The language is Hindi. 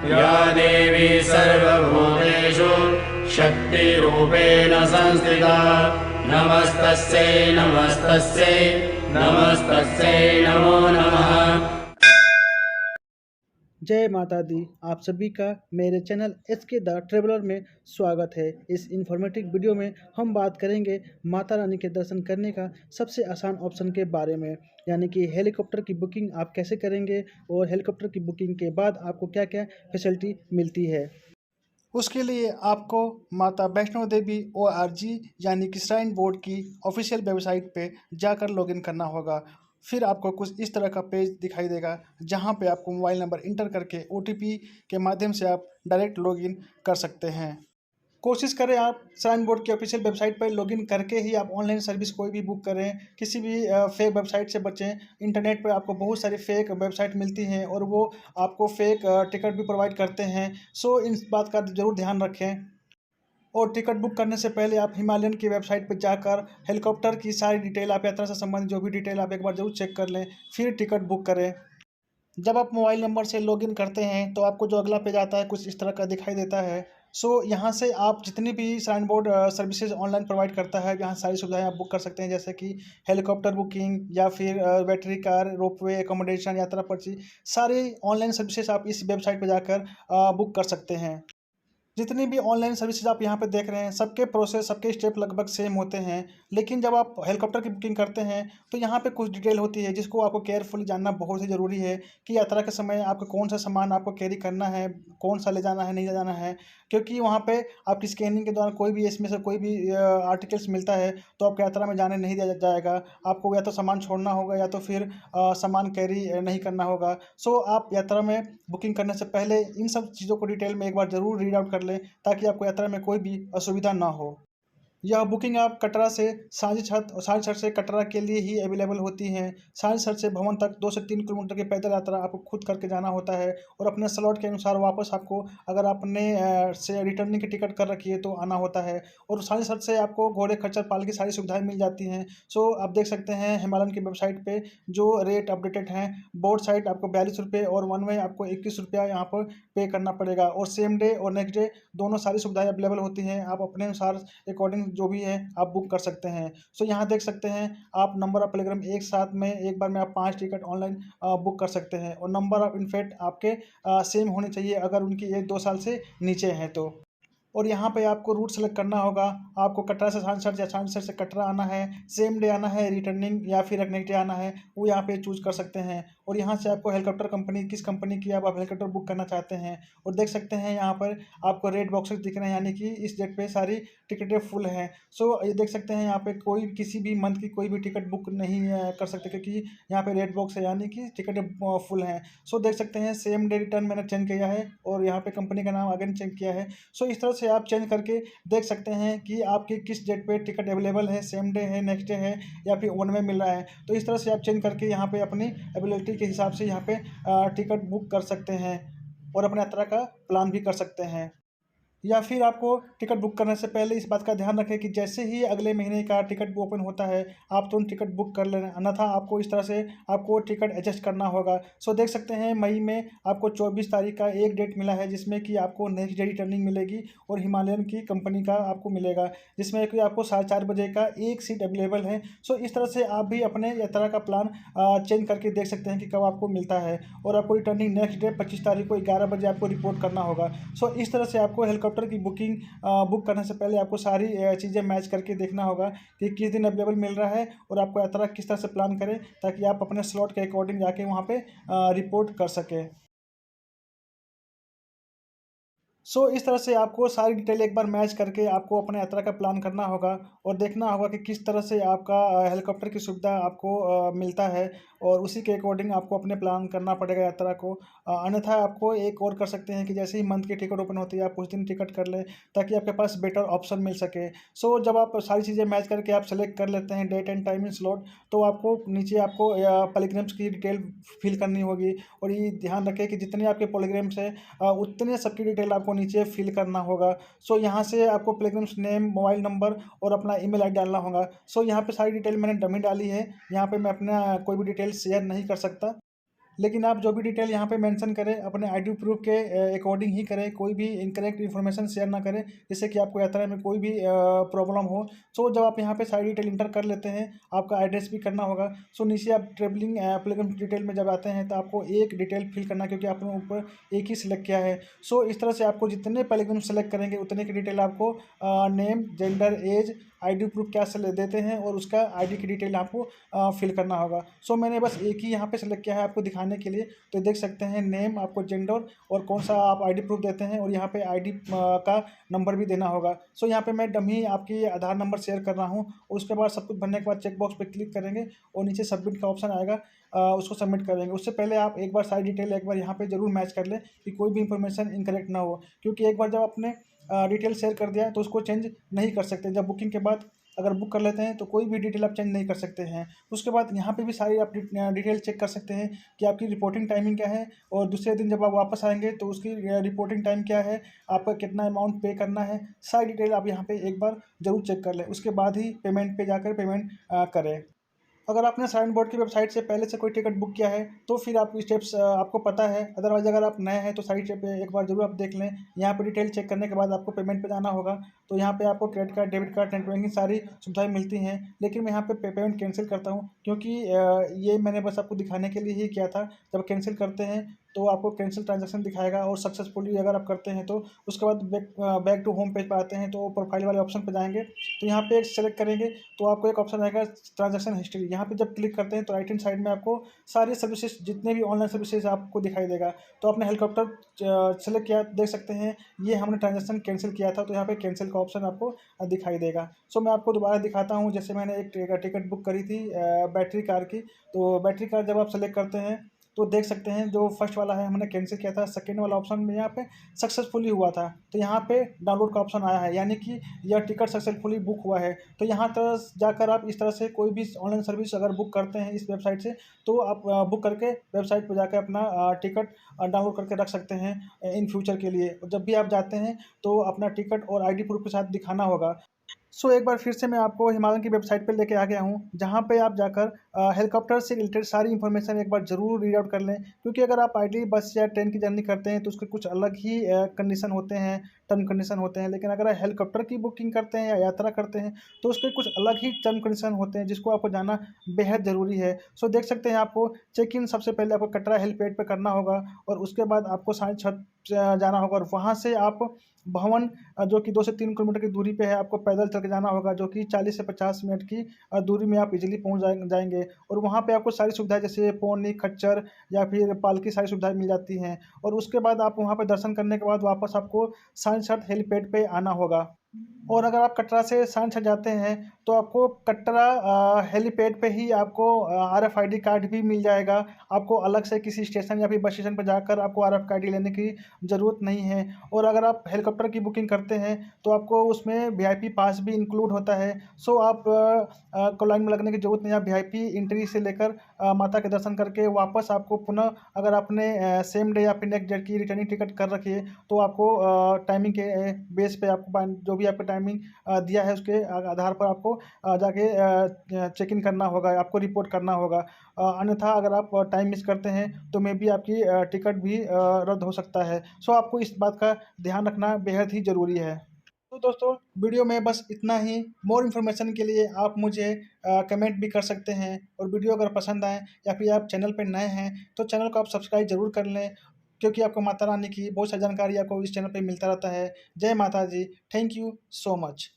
या देवी सर्वभूतेषु शक्तिरूपेण संस्थिता नमस्तस्यै नमस्तस्यै नमस्तस्यै नमो नमः। जय माता दी। आप सभी का मेरे चैनल SK द ट्रेवलर में स्वागत है। इस इन्फॉर्मेटिव वीडियो में हम बात करेंगे माता रानी के दर्शन करने का सबसे आसान ऑप्शन के बारे में, यानी कि हेलीकॉप्टर की बुकिंग आप कैसे करेंगे और हेलीकॉप्टर की बुकिंग के बाद आपको क्या क्या फैसिलिटी मिलती है। उसके लिए आपको माता वैष्णो देवी ORG यानी कि श्राइन बोर्ड की ऑफिशियल वेबसाइट पे जाकर लॉगिन करना होगा। फिर आपको कुछ इस तरह का पेज दिखाई देगा जहां पे आपको मोबाइल नंबर इंटर करके OTP के माध्यम से आप डायरेक्ट लॉगिन कर सकते हैं। कोशिश करें आप श्राइन बोर्ड की ऑफिशियल वेबसाइट पर लॉगिन करके ही आप ऑनलाइन सर्विस कोई भी बुक करें। किसी भी फेक वेबसाइट से बचें। इंटरनेट पर आपको बहुत सारी फेक वेबसाइट मिलती हैं और वो आपको फेक टिकट भी प्रोवाइड करते हैं। सो इन बात का ज़रूर ध्यान रखें। और टिकट बुक करने से पहले आप हिमालयन की वेबसाइट पर जाकर हेलीकॉप्टर की सारी डिटेल, आप यात्रा से संबंधित जो भी डिटेल आप एक बार ज़रूर चेक कर लें, फिर टिकट बुक करें। जब आप मोबाइल नंबर से लॉगिन करते हैं तो आपको जो अगला पेज आता है कुछ इस तरह का दिखाई देता है। सो यहाँ से आप जितनी भी shrine board services online provide करता है, यहाँ सारी सुविधाएं आप बुक कर सकते हैं, जैसे कि हेलीकॉप्टर बुकिंग या फिर बैटरी कार, रोपवे, एकोमोडेशन, यात्रा पर्ची, सारी ऑनलाइन सर्विसेज आप इस वेबसाइट पर जाकर बुक कर सकते हैं। जितनी भी ऑनलाइन सर्विसेज आप यहाँ पे देख रहे हैं, सबके प्रोसेस, सबके स्टेप लगभग सेम होते हैं। लेकिन जब आप हेलीकॉप्टर की बुकिंग करते हैं तो यहाँ पे कुछ डिटेल होती है जिसको आपको केयरफुली जानना बहुत ही ज़रूरी है कि यात्रा के समय आपको कौन सा सामान आपको कैरी करना है, कौन सा ले जाना है, नहीं ले जाना है। क्योंकि वहाँ पे आपकी स्कैनिंग के दौरान कोई भी इसमें से कोई भी आर्टिकल्स मिलता है तो आपको यात्रा में जाने नहीं दिया जाएगा। आपको या तो सामान छोड़ना होगा या तो फिर सामान कैरी नहीं करना होगा। सो आप यात्रा में बुकिंग करने से पहले इन सब चीज़ों को डिटेल में एक बार ज़रूर रीड आउट कर लें ताकि आपको यात्रा में कोई भी असुविधा ना हो। यह बुकिंग आप कटरा से सांझी छत और सांझी छत से कटरा के लिए ही अवेलेबल होती हैं। सांझी छत से भवन तक 2 से 3 किलोमीटर की पैदल यात्रा आपको खुद करके जाना होता है और अपने स्लॉट के अनुसार वापस आपको, अगर आपने से रिटर्निंग की टिकट कर रखी है तो आना होता है। और सांझी छत से आपको घोड़े खच्चर पाल की सारी सुविधाएं मिल जाती हैं। सो आप देख सकते हैं हिमालयन की वेबसाइट पे जो रेट अपडेटेड हैं। बोर्ड साइड आपको 42 रुपये और वन वे आपको 21 रुपया यहाँ पर पे करना पड़ेगा। और सेम डे और नेक्स्ट डे दोनों सारी सुविधाएं अवेलेबल होती हैं। आप अपने अनुसार अकॉर्डिंग जो भी है आप बुक कर सकते हैं। सो यहाँ देख सकते हैं आप नंबर ऑफ पिलग्रिम एक साथ में एक बार में आप 5 टिकट ऑनलाइन बुक कर सकते हैं। और नंबर ऑफ इनफेक्ट आपके सेम होने चाहिए अगर उनकी एज 2 साल से नीचे है तो। और यहाँ पे आपको रूट सेलेक्ट करना होगा। आपको कटरा से सांसद या सांसद से कटरा आना है, सेम डे आना है, रिटर्निंग या फिर नेक्स्ट डे आना है, वो यहाँ पे चूज कर सकते हैं। और यहाँ से आपको हेलीकॉप्टर कंपनी, किस कंपनी की आप हेलीकॉप्टर बुक करना चाहते हैं। और देख सकते हैं यहाँ पर आपको रेड बॉक्सेस दिख रहे हैं, यानी कि इस डेट पे सारी टिकटें फुल हैं। सो ये देख सकते हैं यहाँ पे कोई किसी भी मंथ की कोई भी टिकट बुक नहीं कर सकते क्योंकि यहाँ पे रेड बॉक्स है, यानी कि टिकटें फुल हैं। सो देख सकते हैं सेम डे रिटर्न मैंने चेंज किया है और यहाँ पे कंपनी का नाम अगेन चेंज किया है। सो इस तरह से आप चेंज करके देख सकते हैं कि आपकी किस डेट पे टिकट अवेलेबल है, सेम डे है, नेक्स्ट डे है या फिर वन वे मिल रहा है। तो इस तरह से आप चेंज करके यहाँ पे अपनी अवेलेबिलिटी के हिसाब से यहाँ पे टिकट बुक कर सकते हैं और अपने यात्रा का प्लान भी कर सकते हैं। या फिर आपको टिकट बुक करने से पहले इस बात का ध्यान रखें कि जैसे ही अगले महीने का टिकट ओपन होता है आप तुरंत टिकट बुक कर लेना, अन्यथा आपको इस तरह से आपको टिकट एडजस्ट करना होगा। सो देख सकते हैं मई में आपको 24 तारीख का एक डेट मिला है जिसमें कि आपको नेक्स्ट डे रिटर्निंग मिलेगी और हिमालयन की कंपनी का आपको मिलेगा, जिसमें कि आपको 4:30 बजे का एक सीट अवेलेबल है। सो इस तरह से आप भी अपने यात्रा का प्लान चेंज करके देख सकते हैं कि कब आपको मिलता है। और आपको रिटर्निंग नेक्स्ट डे 25 तारीख को 11 बजे आपको रिपोर्ट करना होगा। सो इस तरह से आपको हेलीकॉप्टर की बुकिंग बुक करने से पहले आपको सारी चीज़ें मैच करके देखना होगा कि किस दिन अवेलेबल मिल रहा है और आपको यात्रा किस तरह से प्लान करें ताकि आप अपने स्लॉट के अकॉर्डिंग जाके वहाँ पे रिपोर्ट कर सकें। सो इस तरह से आपको सारी डिटेल एक बार मैच करके आपको अपने यात्रा का प्लान करना होगा और देखना होगा कि किस तरह से आपका हेलीकॉप्टर की सुविधा आपको मिलता है और उसी के अकॉर्डिंग आपको अपने प्लान करना पड़ेगा यात्रा को। अन्यथा आपको एक और कर सकते हैं कि जैसे ही मंथ की टिकट ओपन होती है आप उस दिन टिकट कर लें ताकि आपके पास बेटर ऑप्शन मिल सके। सो जब आप सारी चीज़ें मैच करके आप सेलेक्ट कर लेते हैं डेट एंड टाइमिंग स्लॉट, तो आपको नीचे आपको पिलग्रिम्स की डिटेल फिल करनी होगी। और ये ध्यान रखें कि जितने आपके पिलग्रिम्स हैं उतने सबकी डिटेल आपको नीचे फिल करना होगा। सो यहाँ से आपको पिलग्रिम्स नेम, मोबाइल नंबर और अपना ईमेल आईडी डालना होगा। सो यहाँ पे सारी डिटेल मैंने डमी डाली है, यहाँ पे मैं अपना कोई भी डिटेल शेयर नहीं कर सकता। लेकिन आप जो भी डिटेल यहाँ पे मेंशन करें अपने आईडी प्रूफ के अकॉर्डिंग ही करें, कोई भी इनकरेक्ट इन्फॉर्मेशन शेयर ना करें जिससे कि आपको यात्रा में कोई भी प्रॉब्लम हो। सो जब आप यहाँ पे सारी डिटेल इंटर कर लेते हैं, आपका एड्रेस भी करना होगा। सो नीचे आप ट्रेवलिंग एप्लीकेशन डिटेल में जब आते हैं तो आपको एक डिटेल फिल करना, क्योंकि आपने ऊपर एक ही सिलेक्ट किया है। सो इस तरह से आपको जितने पॉलीगॉन सेलेक्ट करेंगे उतने की डिटेल आपको name, gender, age, ID proof क्या से देते हैं और उसका आईडी की डिटेल आपको फिल करना होगा। सो मैंने बस एक ही यहाँ पे सेलेक्ट किया है आपको दिखाने के लिए। तो देख सकते हैं नेम, आपको जेंडर और कौन सा आप आईडी प्रूफ देते हैं, और यहाँ पे आईडी का नंबर भी देना होगा। सो यहाँ पे मैं डमी आपकी आधार नंबर शेयर कर रहा हूँ, और उसके बाद सब कुछ भरने के बाद चेक बॉक्स पे क्लिक करेंगे और नीचे सबमिट का ऑप्शन आएगा, उसको सबमिट करेंगे। उससे पहले आप एक बार सारी डिटेल एक बार यहाँ पे जरूर मैच कर लें कि कोई भी इंफॉर्मेशन इनकरेक्ट ना हो, क्योंकि एक बार जब आपने डिटेल शेयर कर दिया है तो उसको चेंज नहीं कर सकते। जब बुकिंग के बाद अगर बुक कर लेते हैं तो कोई भी डिटेल आप चेंज नहीं कर सकते हैं। उसके बाद यहाँ पे भी सारी आप डिटेल चेक कर सकते हैं कि आपकी रिपोर्टिंग टाइमिंग क्या है, और दूसरे दिन जब आप वापस आएंगे तो उसकी रिपोर्टिंग टाइम क्या है, आपका कितना अमाउंट पे करना है। सारी डिटेल आप यहाँ पे एक बार जरूर चेक कर लें, उसके बाद ही पेमेंट पे जाकर पेमेंट करें। अगर आपने साइन बोर्ड की वेबसाइट से पहले से कोई टिकट बुक किया है तो फिर आपकी स्टेप्स आपको पता है। अदरवाइज अगर आप नए हैं तो सारी स्टेप एक बार जरूर आप देख लें। यहाँ पे डिटेल चेक करने के बाद आपको पेमेंट पे जाना होगा। तो यहाँ पे आपको credit card, debit card, net banking सारी सुविधाएं मिलती हैं, लेकिन मैं यहाँ पे पेमेंट कैंसिल करता हूँ, क्योंकि ये मैंने बस आपको दिखाने के लिए ही किया था। जब कैंसिल करते हैं तो आपको कैंसिल ट्रांजैक्शन दिखाएगा, और सक्सेसफुली अगर आप करते हैं तो उसके बाद बैक टू होम पेज पर आते हैं तो प्रोफाइल वाले ऑप्शन पर जाएंगे, तो यहाँ पे सेलेक्ट करेंगे तो आपको एक ऑप्शन आएगा ट्रांजैक्शन हिस्ट्री। यहाँ पे जब क्लिक करते हैं तो राइट हैंड साइड में आपको सारी सर्विसेज, जितने भी ऑनलाइन सर्विसेज आपको दिखाई देगा। तो आपने हेलीकॉप्टर सेलेक्ट किया, देख सकते हैं ये हमने ट्रांजैक्शन कैंसिल किया था, तो यहाँ पे कैंसिल का ऑप्शन आपको दिखाई देगा। सो मैं आपको दोबारा दिखाता हूँ। जैसे मैंने एक टिकट बुक करी थी बैटरी कार की, तो बैटरी कार जब आप सेलेक्ट करते हैं तो देख सकते हैं जो फर्स्ट वाला है हमने कैंसिल किया था, सेकेंड वाला ऑप्शन में यहाँ पे सक्सेसफुली हुआ था, तो यहाँ पे डाउनलोड का ऑप्शन आया है, यानी कि यह टिकट सक्सेसफुली बुक हुआ है। तो यहाँ तक जाकर आप इस तरह से कोई भी ऑनलाइन सर्विस अगर बुक करते हैं इस वेबसाइट से, तो आप बुक करके वेबसाइट पर जाकर अपना टिकट डाउनलोड करके रख सकते हैं इन फ्यूचर के लिए। जब भी आप जाते हैं तो अपना टिकट और आईडी प्रूफ के साथ दिखाना होगा। सो एक बार फिर से मैं आपको हिमालयन की वेबसाइट पर लेके आ गया हूँ, जहाँ पे आप जाकर हेलीकॉप्टर से रिलेटेड सारी इन्फॉर्मेशन एक बार ज़रूर रीड आउट कर लें, क्योंकि अगर आप आइडियली बस या ट्रेन की जर्नी करते हैं तो उसके कुछ अलग ही कंडीशन होते हैं, टर्म कंडीशन होते हैं। लेकिन अगर आप हेलीकॉप्टर की बुकिंग करते हैं या यात्रा करते हैं तो उसके कुछ अलग ही टर्म कंडीशन होते हैं, जिसको आपको जाना बेहद ज़रूरी है। सो देख सकते हैं आपको चेक इन सबसे पहले आपको कटरा हेलीपैड पर करना होगा, और उसके बाद आपको साढ़े छत जाना होगा, और वहाँ से आप भवन जो कि 2 से 3 किलोमीटर की दूरी पे है, आपको पैदल चल के जाना होगा, जो कि 40 से 50 मिनट की दूरी में आप इजीली पहुँच जाएंगे। और वहाँ पे आपको सारी सुविधाएं जैसे पोनी, खच्चर या फिर पालकी सारी सुविधाएं मिल जाती हैं। और उसके बाद आप वहाँ पे दर्शन करने के बाद वापस आपको सांसद हेलीपैड पे आना होगा। और अगर आप कटरा से सांसद जाते हैं तो आपको कटरा हेलीपैड पे ही आपको RFID कार्ड भी मिल जाएगा। आपको अलग से किसी स्टेशन या फिर बस स्टेशन पर जाकर आपको RFID लेने की ज़रूरत नहीं है। और अगर आप हेलीकॉप्टर की बुकिंग करते हैं तो आपको उसमें VIP पास भी इंक्लूड होता है। सो आप को लाइन में लगने की ज़रूरत नहीं है। आप VIP एंट्री से लेकर माता के दर्शन करके वापस आपको पुनः, अगर आपने सेम डे या फिर नेक्स्ट डे की रिटर्निंग टिकट कर रखी है तो आपको टाइमिंग के बेस पे आपको जो भी आपका टाइमिंग दिया है उसके आधार पर आपको जाके चेक इन करना होगा, आपको रिपोर्ट करना होगा। अन्यथा अगर आप टाइम मिस करते हैं तो मे बी आपकी टिकट भी रद्द हो सकता है। सो आपको इस बात का ध्यान रखना बेहद ही ज़रूरी है। तो दोस्तों वीडियो में बस इतना ही। मोर इन्फॉर्मेशन के लिए आप मुझे कमेंट भी कर सकते हैं, और वीडियो अगर पसंद आए या फिर आप चैनल पर नए हैं तो चैनल को आप सब्सक्राइब जरूर कर लें, क्योंकि आपको माता रानी की बहुत सारी जानकारी आपको इस चैनल पे मिलता रहता है। जय माता जी। Thank you so much.